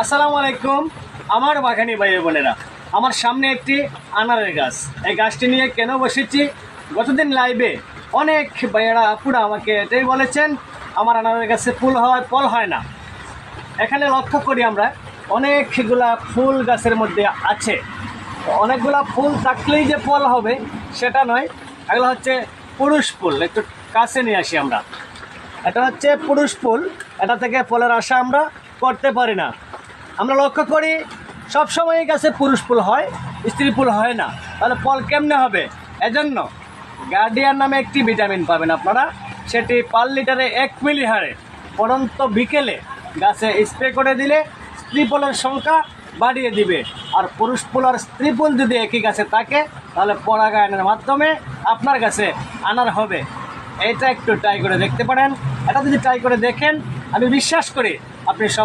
আসসালামু আলাইকুম আমার বাগানি ভাই বোনেরা, আমার সামনে একটি আনারের গাছ। এই গাছটি নিয়ে কেন বসেছি, গতদিন লাইভে অনেক ভাইয়েরা আপুরা আমাকে এটাই বলেছেন আমার আনারের গাছে ফুল হয়, ফল হয় না। এখানে লক্ষ্য করি আমরা অনেকগুলা ফুল গাছের মধ্যে আছে। অনেকগুলা ফুল থাকলেই যে ফল হবে সেটা নয়, এগুলো হচ্ছে পুরুষ ফুল। একটু কাছে নিয়ে আসি আমরা। এটা হচ্ছে পুরুষ ফুল, এটা থেকে ফলের আশা আমরা করতে পারি না। আমরা লক্ষ্য করি সবসময় গাছে পুরুষ ফুল হয়, স্ত্রী ফুল হয় না। তাহলে ফল কেমনে হবে? এজন্য গার্ডিয়ান নামে একটি ভিটামিন পাবেন আপনারা, সেটি পার লিটারে 1 মিলি হারে পরন্ত বিকেলে গাছে স্প্রে করে দিলে স্ত্রী ফুলের সংখ্যা বাড়িয়ে দিবে। আর পুরুষ ফুল আর স্ত্রী ফুল যদি একই গাছে থাকে তাহলে পরাগায়নের মাধ্যমে আপনার গাছে আনার হবে। এটা একটু ট্রাই করে দেখতে পারেন। এটা যদি ট্রাই করে দেখেন, আমি বিশ্বাস করি আপনি সব